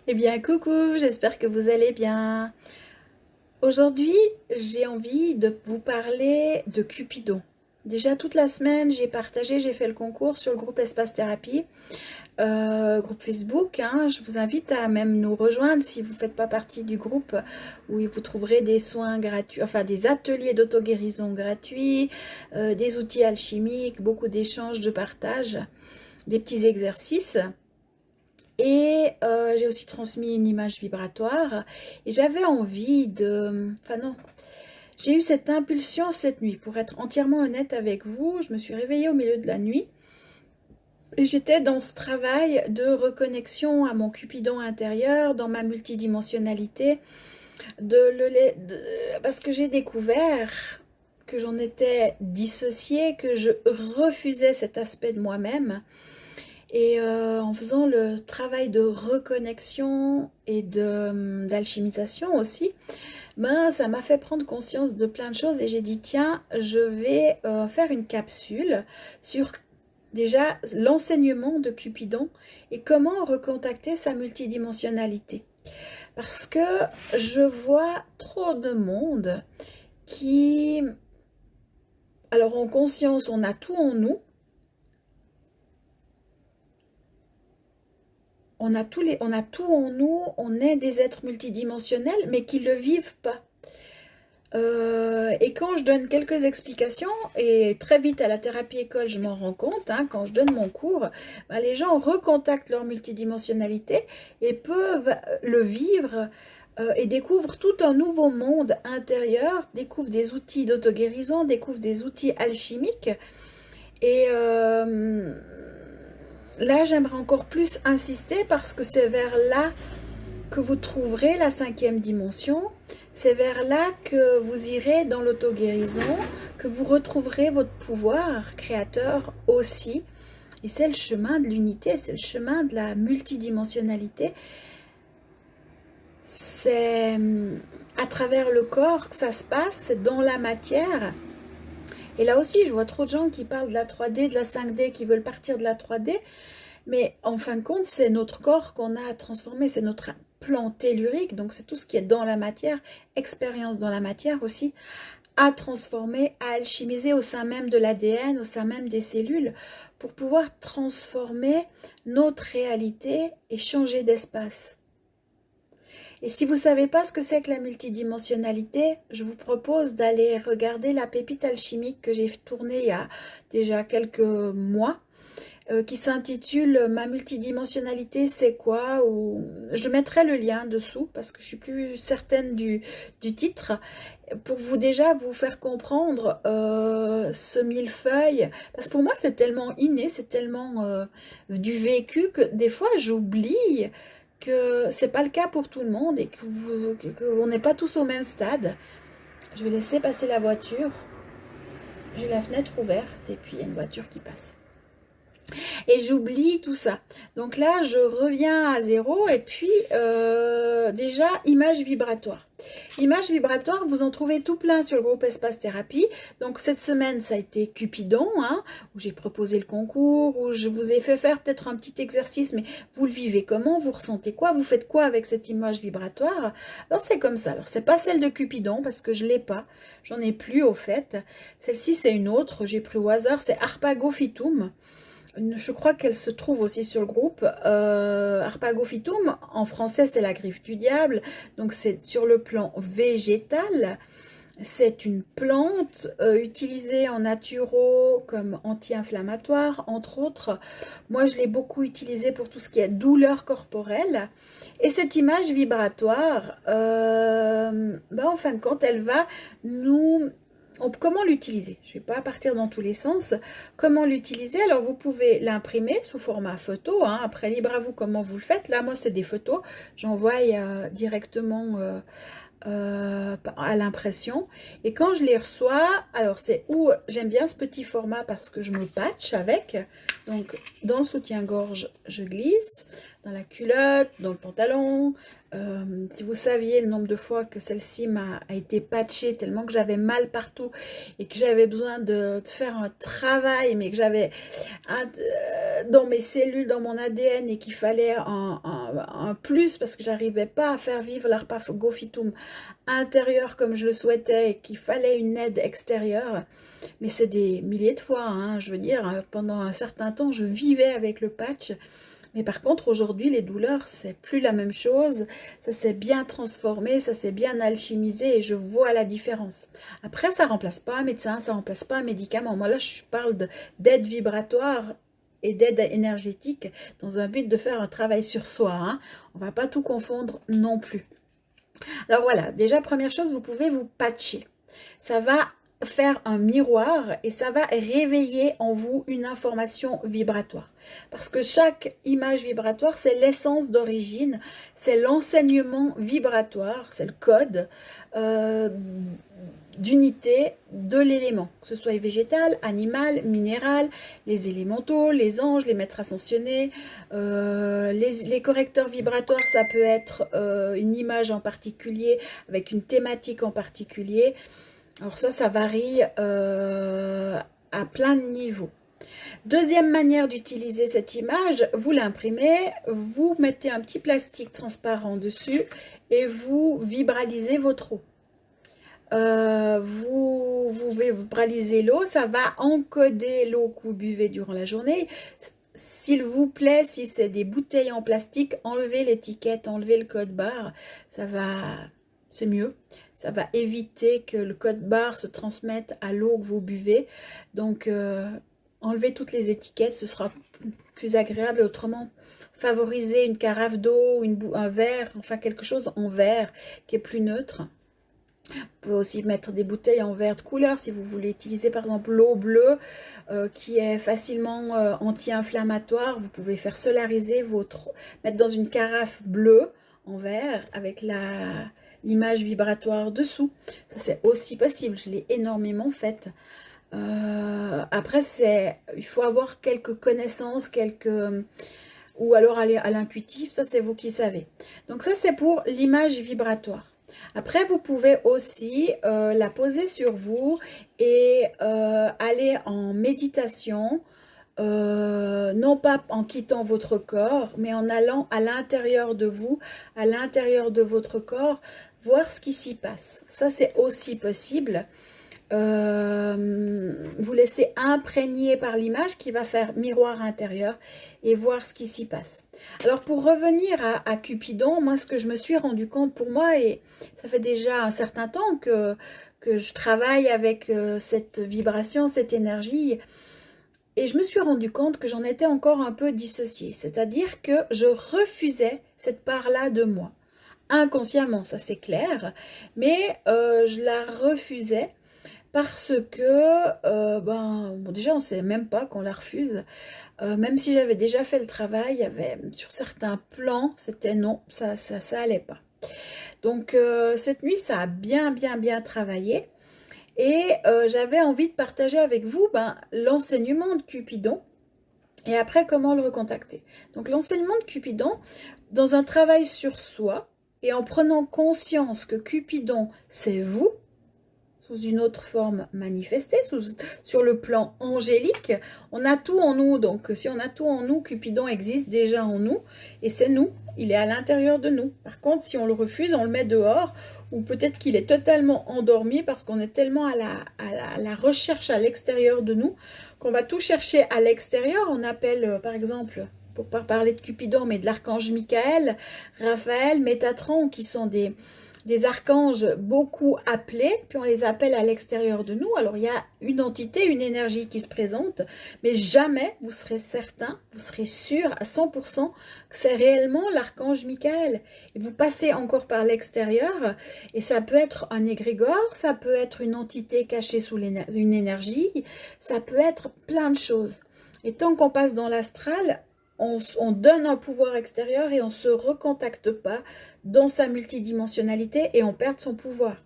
Eh bien, coucou, j'espère que vous allez bien. Aujourd'hui, j'ai envie de vous parler de Cupidon. Déjà, toute la semaine, j'ai fait le concours sur le groupe Espace Thérapie, groupe Facebook, hein. Je vous invite à même nous rejoindre si vous ne faites pas partie du groupe, où vous trouverez des soins gratuits, enfin des ateliers d'auto-guérison gratuits, des outils alchimiques, beaucoup d'échanges, de partage, des petits exercices. Et j'ai aussi transmis une image vibratoire. Et j'avais envie de... Enfin non, j'ai eu cette impulsion cette nuit. Pour être entièrement honnête avec vous, je me suis réveillée au milieu de la nuit. Et j'étais dans ce travail de reconnexion à mon Cupidon intérieur, dans ma multidimensionnalité. Parce que j'ai découvert que j'en étais dissociée, que je refusais cet aspect de moi-même. Et en faisant le travail de reconnexion et d'alchimisation aussi, ben, ça m'a fait prendre conscience de plein de choses et j'ai dit tiens, je vais faire une capsule sur déjà l'enseignement de Cupidon et comment recontacter sa multidimensionnalité. Parce que je vois trop de monde qui... Alors en conscience, on a tout en nous. On a tout en nous, on est des êtres multidimensionnels, mais qui ne le vivent pas. Et quand je donne quelques explications, et très vite à la thérapie école, je m'en rends compte, hein, quand je donne mon cours, ben, les gens recontactent leur multidimensionnalité et peuvent le vivre et découvrent tout un nouveau monde intérieur, découvrent des outils d'auto-guérison, découvrent des outils alchimiques. Et là, j'aimerais encore plus insister parce que c'est vers là que vous trouverez la cinquième dimension. C'est vers là que vous irez dans l'auto-guérison, que vous retrouverez votre pouvoir créateur aussi. Et c'est le chemin de l'unité, c'est le chemin de la multidimensionnalité. C'est à travers le corps que ça se passe, c'est dans la matière. Et là aussi, je vois trop de gens qui parlent de la 3D, de la 5D, qui veulent partir de la 3D. Mais en fin de compte, c'est notre corps qu'on a à transformer, c'est notre plan tellurique, donc c'est tout ce qui est dans la matière, expérience dans la matière aussi, à transformer, à alchimiser au sein même de l'ADN, au sein même des cellules, pour pouvoir transformer notre réalité et changer d'espace. Et si vous ne savez pas ce que c'est que la multidimensionnalité, je vous propose d'aller regarder la pépite alchimique que j'ai tournée il y a déjà quelques mois, qui s'intitule Ma multidimensionnalité c'est quoi, ou je mettrai le lien dessous parce que je suis plus certaine du titre, pour vous déjà vous faire comprendre ce millefeuille, parce que pour moi c'est tellement inné, c'est tellement du vécu que des fois j'oublie que c'est pas le cas pour tout le monde et qu'on n'est pas tous au même stade. Je vais laisser passer la voiture, j'ai la fenêtre ouverte et puis il y a une voiture qui passe. Et j'oublie tout ça. Donc là, je reviens à zéro et puis déjà, image vibratoire. Image vibratoire, vous en trouvez tout plein sur le groupe Espace Thérapie. Donc cette semaine, ça a été Cupidon, hein, où j'ai proposé le concours, où je vous ai fait faire peut-être un petit exercice, mais vous le vivez comment, vous ressentez quoi, vous faites quoi avec cette image vibratoire. Alors c'est comme ça. Alors c'est pas celle de Cupidon parce que je l'ai pas, j'en ai plus au fait. Celle-ci c'est une autre, j'ai pris au hasard, c'est Harpagophytum. Je crois qu'elle se trouve aussi sur le groupe. Harpagophytum, en français, c'est la griffe du diable. Donc, c'est sur le plan végétal. C'est une plante utilisée en naturo comme anti-inflammatoire, entre autres. Moi, je l'ai beaucoup utilisée pour tout ce qui est douleur corporelle. Et cette image vibratoire, ben, en fin de compte, elle va nous... Comment l'utiliser? Je ne vais pas partir dans tous les sens. Comment l'utiliser? Alors, vous pouvez l'imprimer sous format photo, hein. Après, libre à vous comment vous le faites. Là, moi, c'est des photos. J'envoie directement à l'impression. Et quand je les reçois, alors c'est où j'aime bien ce petit format parce que je me patch avec. Donc, dans le soutien-gorge, je glisse. Dans la culotte, dans le pantalon. Si vous saviez le nombre de fois que celle-ci a été patchée tellement que j'avais mal partout et que j'avais besoin de faire un travail, mais que j'avais dans mes cellules, dans mon ADN et qu'il fallait un plus parce que j'arrivais pas à faire vivre l'Arpagophytum intérieur comme je le souhaitais et qu'il fallait une aide extérieure. Mais c'est des milliers de fois, hein, je veux dire, pendant un certain temps, je vivais avec le patch. Mais par contre, aujourd'hui, les douleurs, c'est plus la même chose. Ça s'est bien transformé, ça s'est bien alchimisé et je vois la différence. Après, ça remplace pas un médecin, ça remplace pas un médicament. Moi, là, je parle d'aide vibratoire et d'aide énergétique dans un but de faire un travail sur soi. Hein. On va pas tout confondre non plus. Alors voilà, déjà, première chose, vous pouvez vous patcher. Ça va faire un miroir et ça va réveiller en vous une information vibratoire. Parce que chaque image vibratoire, c'est l'essence d'origine, c'est l'enseignement vibratoire, c'est le code d'unité de l'élément, que ce soit végétal, animal, minéral, les élémentaux, les anges, les maîtres ascensionnés, les correcteurs vibratoires, ça peut être une image en particulier, avec une thématique en particulier. Alors ça varie à plein de niveaux. Deuxième manière d'utiliser cette image, vous l'imprimez, vous mettez un petit plastique transparent dessus et vous vibralisez votre eau. Vous vibralisez l'eau, ça va encoder l'eau que vous buvez durant la journée. S'il vous plaît, si c'est des bouteilles en plastique, enlevez l'étiquette, enlevez le code barre, c'est mieux. Ça va éviter que le code barre se transmette à l'eau que vous buvez. Donc, enlevez toutes les étiquettes, ce sera plus agréable. Autrement, favorisez une carafe d'eau, un verre, enfin quelque chose en verre qui est plus neutre. Vous pouvez aussi mettre des bouteilles en verre de couleur si vous voulez utiliser par exemple l'eau bleue qui est facilement anti-inflammatoire. Vous pouvez faire solariser mettre dans une carafe bleue en verre avec l'image vibratoire dessous. Ça c'est aussi possible, je l'ai énormément faite. Après il faut avoir quelques connaissances, ou alors aller à l'intuitif, ça c'est vous qui savez. Donc ça c'est pour l'image vibratoire. Après, vous pouvez aussi la poser sur vous et aller en méditation, non pas en quittant votre corps, mais en allant à l'intérieur de vous, à l'intérieur de votre corps, voir ce qui s'y passe. Ça, c'est aussi possible. Vous laissez imprégner par l'image qui va faire miroir intérieur et voir ce qui s'y passe. Alors pour revenir à Cupidon, moi ce que je me suis rendu compte pour moi, et ça fait déjà un certain temps que je travaille avec cette vibration, cette énergie, et je me suis rendu compte que j'en étais encore un peu dissociée, c'est-à-dire que je refusais cette part-là de moi. Inconsciemment, ça c'est clair, mais je la refusais. Parce que, bon, déjà, on ne sait même pas qu'on la refuse. Même si j'avais déjà fait le travail, il y avait, sur certains plans, c'était non, ça allait pas. Donc, cette nuit, ça a bien travaillé. Et j'avais envie de partager avec vous l'enseignement de Cupidon. Et après, comment le recontacter. Donc, l'enseignement de Cupidon, dans un travail sur soi, et en prenant conscience que Cupidon, c'est vous, sous une autre forme manifestée, sur le plan angélique. On a tout en nous, donc si on a tout en nous, Cupidon existe déjà en nous, et c'est nous, il est à l'intérieur de nous. Par contre, si on le refuse, on le met dehors, ou peut-être qu'il est totalement endormi, parce qu'on est tellement à la recherche à l'extérieur de nous, qu'on va tout chercher à l'extérieur. On appelle, par exemple, pour pas parler de Cupidon, mais de l'archange Michael, Raphaël, Métatron, qui sont des archanges beaucoup appelés, puis on les appelle à l'extérieur de nous. Alors il y a une entité, une énergie qui se présente, mais jamais vous serez certain, vous serez sûr à 100% que c'est réellement l'archange Michael. Et vous passez encore par l'extérieur, et ça peut être un égrégore, ça peut être une entité cachée sous une énergie, ça peut être plein de choses. Et tant qu'on passe dans l'astral, on donne un pouvoir extérieur et on ne se recontacte pas dans sa multidimensionnalité et on perd son pouvoir.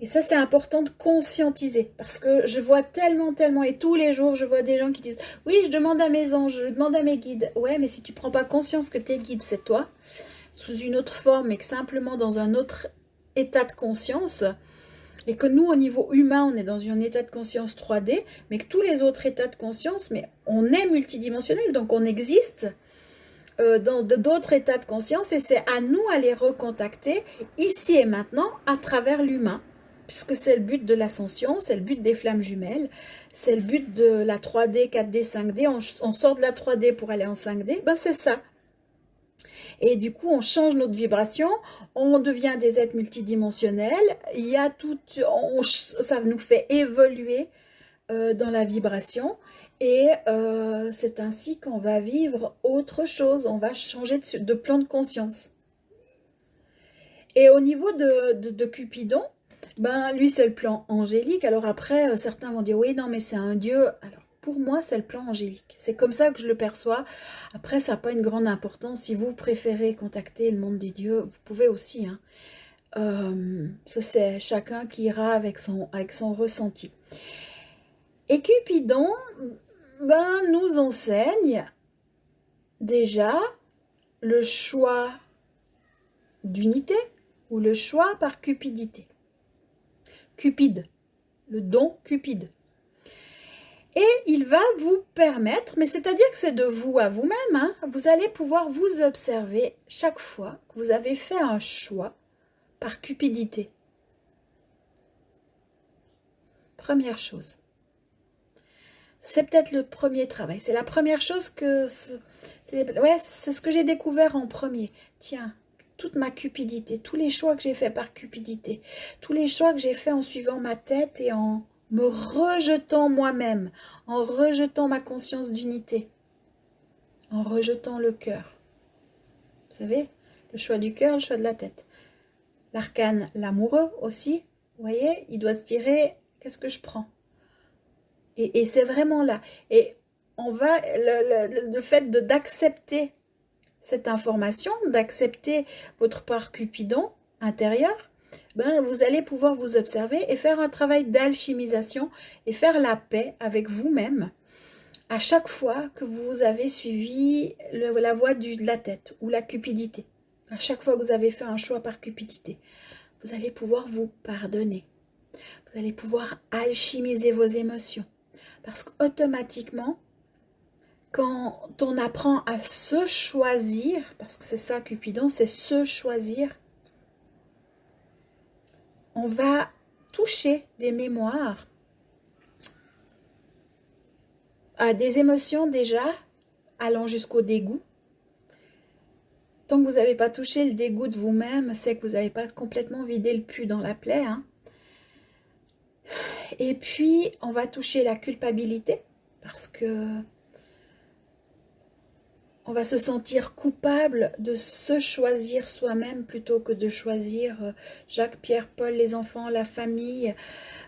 Et ça, c'est important de conscientiser parce que je vois tellement, et tous les jours, je vois des gens qui disent « Oui, je demande à mes anges, je demande à mes guides. » Ouais, mais si tu ne prends pas conscience que tes guides, c'est toi, sous une autre forme et que simplement dans un autre état de conscience, et que nous, au niveau humain, on est dans un état de conscience 3D, mais que tous les autres états de conscience, mais on est multidimensionnel, donc on existe dans d'autres états de conscience, et c'est à nous à les recontacter ici et maintenant à travers l'humain, puisque c'est le but de l'ascension, c'est le but des flammes jumelles, c'est le but de la 3D, 4D, 5D, on sort de la 3D pour aller en 5D, ben c'est ça. Et du coup, on change notre vibration, on devient des êtres multidimensionnels, il y a tout, ça nous fait évoluer dans la vibration, et c'est ainsi qu'on va vivre autre chose, on va changer de plan de conscience. Et au niveau de Cupidon, ben lui c'est le plan angélique. Alors après, certains vont dire oui, non mais c'est un dieu. Alors pour moi c'est le plan angélique, c'est comme ça que je le perçois. Après ça n'a pas une grande importance, si vous préférez contacter le monde des dieux, vous pouvez aussi, hein. Ça c'est chacun qui ira avec son ressenti. Et Cupidon, ben, nous enseigne déjà le choix d'unité ou le choix par cupidité. Cupide, le don cupide. Et il va vous permettre, mais c'est-à-dire que c'est de vous à vous-même, hein, vous allez pouvoir vous observer chaque fois que vous avez fait un choix par cupidité. Première chose. C'est peut-être le premier travail. C'est la première chose que... Ouais, c'est ce que j'ai découvert en premier. Tiens, toute ma cupidité, tous les choix que j'ai faits par cupidité, tous les choix que j'ai faits en suivant ma tête et en me rejetant moi-même, en rejetant ma conscience d'unité, en rejetant le cœur. Vous savez, le choix du cœur, le choix de la tête. L'arcane, l'amoureux aussi, vous voyez, il doit se tirer, qu'est-ce que je prends? Et c'est vraiment là. Et on va, le fait d'accepter cette information, d'accepter votre part Cupidon intérieur, ben, vous allez pouvoir vous observer et faire un travail d'alchimisation et faire la paix avec vous-même à chaque fois que vous avez suivi la voie de la tête ou la cupidité. À chaque fois que vous avez fait un choix par cupidité, vous allez pouvoir vous pardonner. Vous allez pouvoir alchimiser vos émotions. Parce qu'automatiquement, quand on apprend à se choisir, parce que c'est ça Cupidon, c'est se choisir, on va toucher des mémoires à des émotions déjà allant jusqu'au dégoût. Tant que vous n'avez pas touché le dégoût de vous-même, c'est que vous n'avez pas complètement vidé le pu dans la plaie, hein. Et puis, on va toucher la culpabilité, parce que on va se sentir coupable de se choisir soi-même plutôt que de choisir Jacques, Pierre, Paul, les enfants, la famille,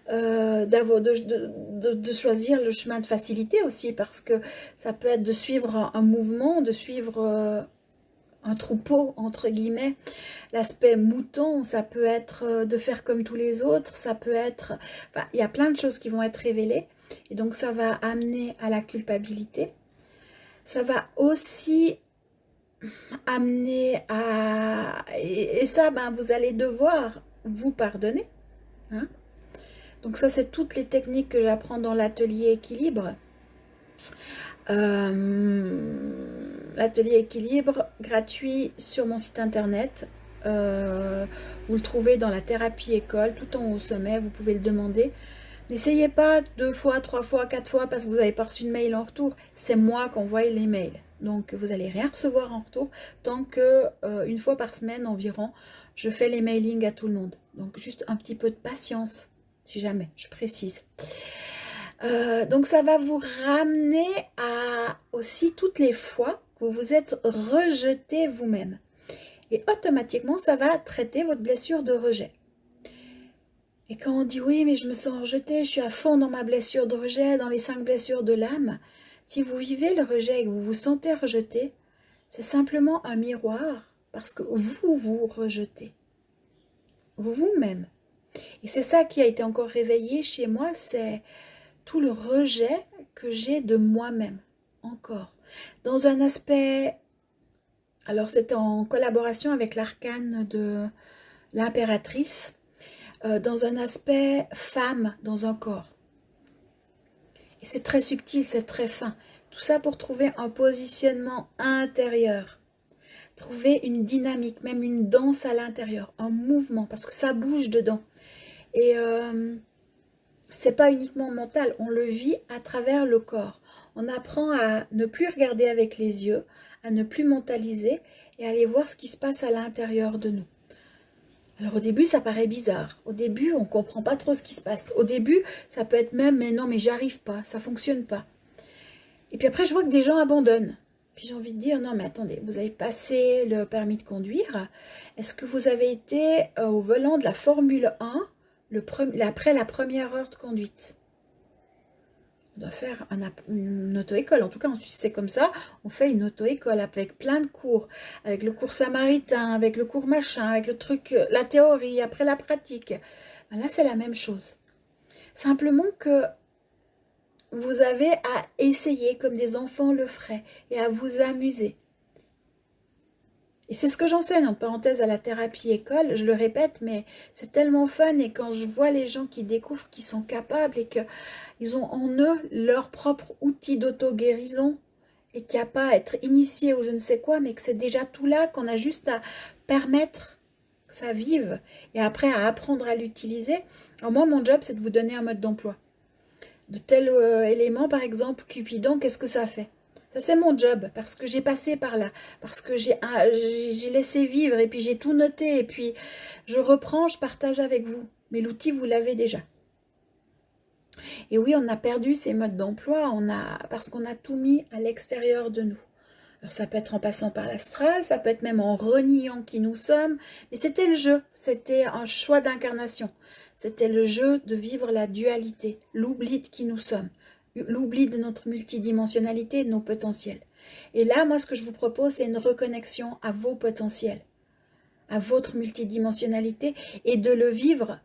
de choisir le chemin de facilité aussi, parce que ça peut être de suivre un mouvement, de suivre un troupeau, entre guillemets. L'aspect mouton, ça peut être de faire comme tous les autres, ça peut être... Enfin, il y a plein de choses qui vont être révélées, et donc ça va amener à la culpabilité. Ça va aussi amener à... Et ça, ben, vous allez devoir vous pardonner, hein. Donc ça, c'est toutes les techniques que j'apprends dans l'atelier équilibre. L'atelier équilibre gratuit sur mon site internet. Vous le trouvez dans la thérapie école, tout en haut au sommet, vous pouvez le demander. N'essayez pas 2 fois, 3 fois, 4 fois parce que vous n'avez pas reçu de mail en retour. C'est moi qui envoie les mails. Donc vous n'allez rien recevoir en retour tant que 1 fois par semaine environ, je fais les mailings à tout le monde. Donc juste un petit peu de patience, si jamais, je précise. Donc ça va vous ramener à aussi toutes les fois que vous vous êtes rejeté vous-même. Et automatiquement, ça va traiter votre blessure de rejet. Et quand on dit oui, mais je me sens rejetée, je suis à fond dans ma blessure de rejet, dans les 5 blessures de l'âme. Si vous vivez le rejet et que vous vous sentez rejeté, c'est simplement un miroir parce que vous vous rejetez. Vous-même. Et c'est ça qui a été encore réveillé chez moi, c'est tout le rejet que j'ai de moi-même. Encore. Dans un aspect... Alors c'est en collaboration avec l'arcane de l'impératrice. Dans un aspect femme dans un corps. Et c'est très subtil, c'est très fin. Tout ça pour trouver un positionnement intérieur. Trouver une dynamique, même une danse à l'intérieur, un mouvement, parce que ça bouge dedans. Et c'est pas uniquement mental, on le vit à travers le corps. On apprend à ne plus regarder avec les yeux, à ne plus mentaliser et à aller voir ce qui se passe à l'intérieur de nous. Alors au début, ça paraît bizarre. Au début, on ne comprend pas trop ce qui se passe. Au début, ça peut être même, mais non, mais j'arrive pas, ça fonctionne pas. Et puis après, je vois que des gens abandonnent. Puis j'ai envie de dire, non mais attendez, vous avez passé le permis de conduire. Est-ce que vous avez été au volant de la Formule 1 après la première heure de conduite? On doit faire une auto-école. En tout cas, en Suisse, c'est comme ça. On fait une auto-école avec plein de cours. Avec le cours samaritain, avec le cours machin, avec le truc, la théorie, après la pratique. Ben là, c'est la même chose. Simplement que vous avez à essayer comme des enfants le feraient et à vous amuser. Et c'est ce que j'enseigne, entre parenthèses, à la thérapie école, je le répète, mais c'est tellement fun, et quand je vois les gens qui découvrent qu'ils sont capables et qu'ils ont en eux leur propre outil d'auto-guérison, et qu'il n'y a pas à être initié ou je ne sais quoi, mais que c'est déjà tout là, qu'on a juste à permettre que ça vive, et après à apprendre à l'utiliser. Alors moi, mon job, c'est de vous donner un mode d'emploi. De tels éléments, par exemple, Cupidon, qu'est-ce que ça fait? Ça, c'est mon job, parce que j'ai passé par là, parce que j'ai laissé vivre, et puis j'ai tout noté, et puis je reprends, je partage avec vous. Mais l'outil, vous l'avez déjà. Et oui, on a perdu ces modes d'emploi, parce qu'on a tout mis à l'extérieur de nous. Alors ça peut être en passant par l'astral, ça peut être même en reniant qui nous sommes, mais c'était le jeu, c'était un choix d'incarnation. C'était le jeu de vivre la dualité, l'oubli de qui nous sommes, l'oubli de notre multidimensionnalité, de nos potentiels. Et là, moi, ce que je vous propose, c'est une reconnexion à vos potentiels, à votre multidimensionnalité, et de le vivre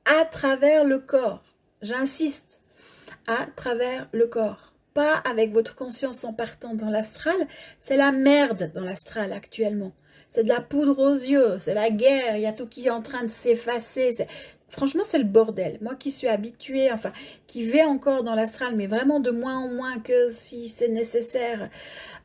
à travers le corps. J'insiste, à travers le corps. Pas avec votre conscience en partant dans l'astral. C'est la merde dans l'astral actuellement. C'est de la poudre aux yeux, c'est la guerre, il y a tout qui est en train de s'effacer. Franchement, c'est le bordel. Moi qui suis habituée, enfin, qui vais encore dans l'astral, mais vraiment de moins en moins que si c'est nécessaire,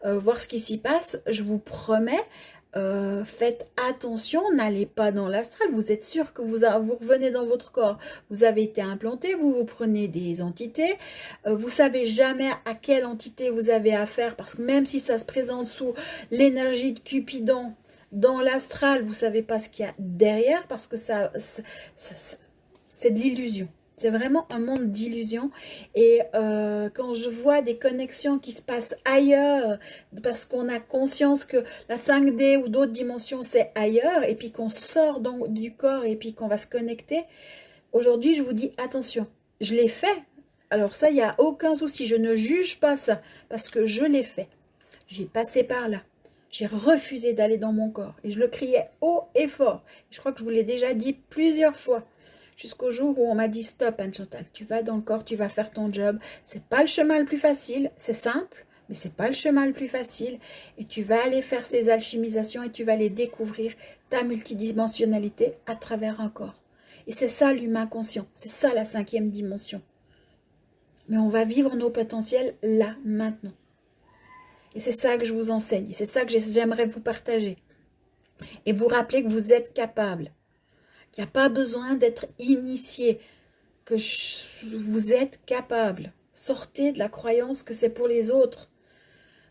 voir ce qui s'y passe, je vous promets, faites attention, n'allez pas dans l'astral, vous êtes sûr que vous revenez dans votre corps, vous avez été implanté, vous prenez des entités, vous savez jamais à quelle entité vous avez affaire, parce que même si ça se présente sous l'énergie de Cupidon, dans l'astral, vous savez pas ce qu'il y a derrière, parce que c'est de l'illusion. C'est vraiment un monde d'illusions. Et quand je vois des connexions qui se passent ailleurs, parce qu'on a conscience que la 5D ou d'autres dimensions, c'est ailleurs, et puis qu'on sort du corps, et puis qu'on va se connecter, aujourd'hui, je vous dis, attention, je l'ai fait. Alors ça, il n'y a aucun souci, je ne juge pas ça, parce que je l'ai fait. J'ai passé par là. J'ai refusé d'aller dans mon corps, et je le criais haut et fort. Je crois que je vous l'ai déjà dit plusieurs fois. Jusqu'au jour où on m'a dit stop Anne-Chantal, tu vas dans le corps, tu vas faire ton job. C'est pas le chemin le plus facile, c'est simple, mais c'est pas le chemin le plus facile. Et tu vas aller faire ces alchimisations et tu vas aller découvrir ta multidimensionnalité à travers un corps. Et c'est ça l'humain conscient, c'est ça la 5e dimension. Mais on va vivre nos potentiels là, maintenant. Et c'est ça que je vous enseigne, et c'est ça que j'aimerais vous partager. Et vous rappeler que vous êtes capable. Qu'il n'y a pas besoin d'être initié, que vous êtes capable. Sortez de la croyance que c'est pour les autres,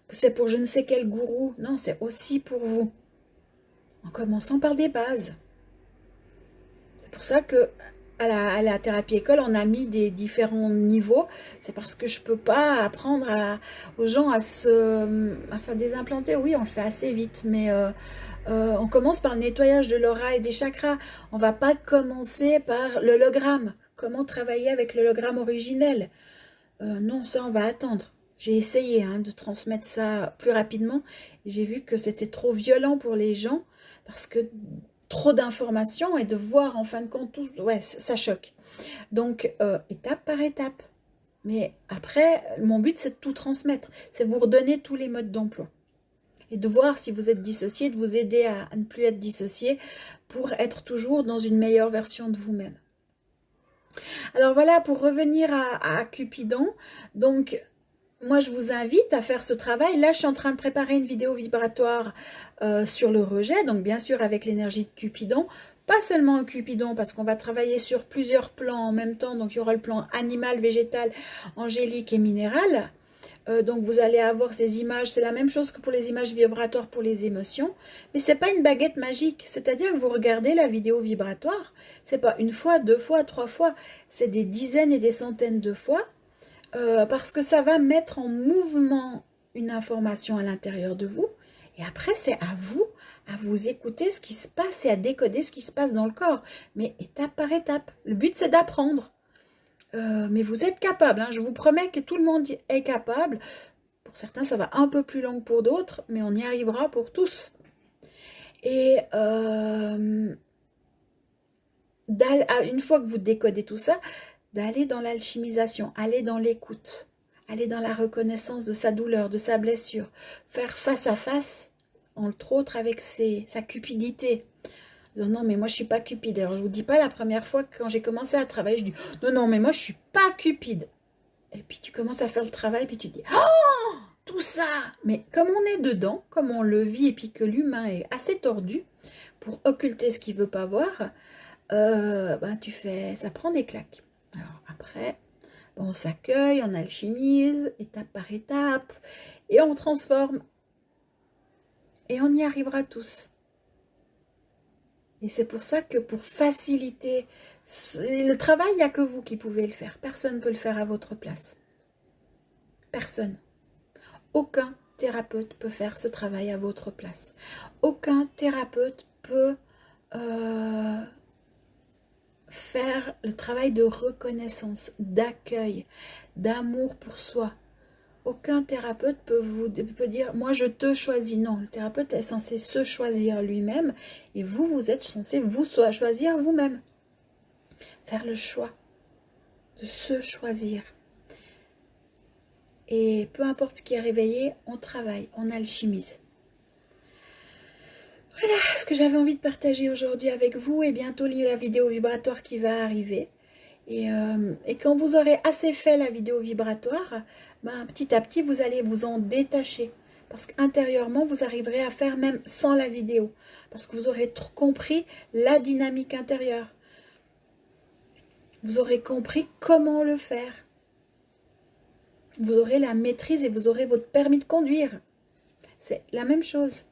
que c'est pour je ne sais quel gourou. Non, c'est aussi pour vous. En commençant par des bases. C'est pour ça que à la thérapie école, on a mis des différents niveaux. C'est parce que je ne peux pas apprendre aux gens à faire des implantés. Oui, on le fait assez vite, mais on commence par le nettoyage de l'aura et des chakras. On ne va pas commencer par l'hologramme. Comment travailler avec l'hologramme originel? Non, ça, on va attendre. J'ai essayé de transmettre ça plus rapidement. J'ai vu que c'était trop violent pour les gens parce que trop d'informations et de voir en fin de compte tout, ouais, ça choque. Donc, étape par étape. Mais après, mon but, c'est de tout transmettre. C'est vous redonner tous les modes d'emploi. Et de voir si vous êtes dissocié, de vous aider à ne plus être dissocié pour être toujours dans une meilleure version de vous-même. Alors voilà, pour revenir à Cupidon, donc moi, je vous invite à faire ce travail. Là, je suis en train de préparer une vidéo vibratoire sur le rejet, donc bien sûr avec l'énergie de Cupidon. Pas seulement un Cupidon, parce qu'on va travailler sur plusieurs plans en même temps. Donc, il y aura le plan animal, végétal, angélique et minéral. Donc, vous allez avoir ces images. C'est la même chose que pour les images vibratoires pour les émotions. Mais ce n'est pas une baguette magique. C'est-à-dire que vous regardez la vidéo vibratoire. Ce n'est pas une fois, deux fois, trois fois. C'est des dizaines et des centaines de fois. Parce que ça va mettre en mouvement une information à l'intérieur de vous. Et après, c'est à vous écouter ce qui se passe et à décoder ce qui se passe dans le corps. Mais étape par étape. Le but, c'est d'apprendre. Mais vous êtes capable. Hein. Je vous promets que tout le monde est capable. Pour certains, ça va un peu plus long que pour d'autres, mais on y arrivera pour tous. Et une fois que vous décodez tout ça, d'aller dans l'alchimisation, aller dans l'écoute, aller dans la reconnaissance de sa douleur, de sa blessure, faire face à face, entre autres avec sa cupidité. Non, mais moi je suis pas cupide. Alors je vous dis pas la première fois que quand j'ai commencé à travailler, je dis non, mais moi je suis pas cupide. Et puis tu commences à faire le travail, puis tu dis oh, tout ça. Mais comme on est dedans, comme on le vit, et puis que l'humain est assez tordu pour occulter ce qu'il veut pas voir, ça prend des claques. Alors après, on s'accueille, on alchimise, étape par étape, et on transforme. Et on y arrivera tous. Et c'est pour ça que pour faciliter le travail, il n'y a que vous qui pouvez le faire. Personne ne peut le faire à votre place. Personne. Aucun thérapeute peut faire ce travail à votre place. Aucun thérapeute peut faire le travail de reconnaissance, d'accueil, d'amour pour soi. Aucun thérapeute peut dire « moi je te choisis ». Non, le thérapeute est censé se choisir lui-même et vous êtes censé vous choisir vous-même. Faire le choix de se choisir. Et peu importe ce qui est réveillé, on travaille, on alchimise. Voilà ce que j'avais envie de partager aujourd'hui avec vous et bientôt la vidéo vibratoire qui va arriver. Et quand vous aurez assez fait la vidéo vibratoire, petit à petit, vous allez vous en détacher. Parce qu'intérieurement, vous arriverez à faire même sans la vidéo. Parce que vous aurez compris la dynamique intérieure. Vous aurez compris comment le faire. Vous aurez la maîtrise et vous aurez votre permis de conduire. C'est la même chose.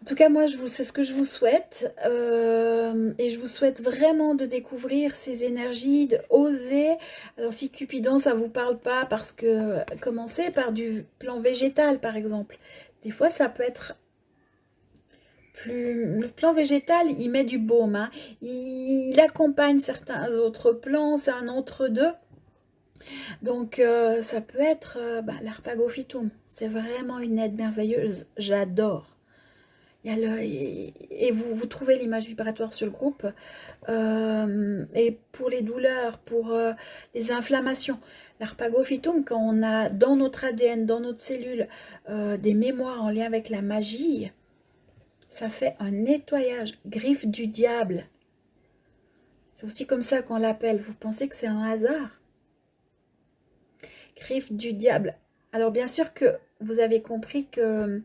En tout cas, moi, c'est ce que je vous souhaite. Et je vous souhaite vraiment de découvrir ces énergies, de oser. Alors, si Cupidon, ça ne vous parle pas, parce que commencez par du plan végétal, par exemple. Des fois, ça peut être plus... Le plan végétal, il met du baume. Hein. Il accompagne certains autres plans, c'est un entre-deux. Donc, ça peut être l'Harpagophytum. C'est vraiment une aide merveilleuse. J'adore. Et vous trouvez l'image vibratoire sur le groupe. Et pour les douleurs, pour les inflammations, l'Harpagophytum, quand on a dans notre ADN, dans notre cellule, des mémoires en lien avec la magie, ça fait un nettoyage, griffe du diable. C'est aussi comme ça qu'on l'appelle. Vous pensez que c'est un hasard? Griffe du diable. Alors bien sûr que vous avez compris que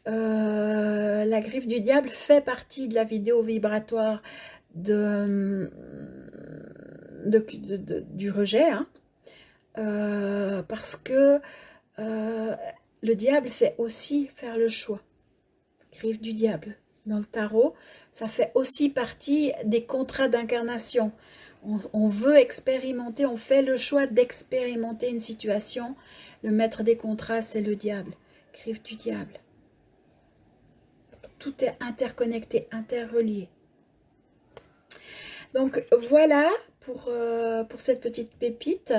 la griffe du diable fait partie de la vidéo vibratoire du rejet, hein, parce que le diable, c'est aussi faire le choix. Griffe du diable. Dans le tarot, ça fait aussi partie des contrats d'incarnation. On veut expérimenter, on fait le choix d'expérimenter une situation. Le maître des contrats, c'est le diable. Griffe du diable. Tout est interconnecté, interrelié. Donc voilà pour cette petite pépite.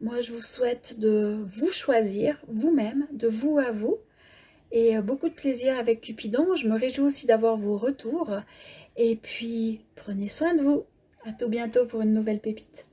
Moi, je vous souhaite de vous choisir vous-même, de vous à vous. Et beaucoup de plaisir avec Cupidon. Je me réjouis aussi d'avoir vos retours. Et puis, prenez soin de vous. À tout bientôt pour une nouvelle pépite.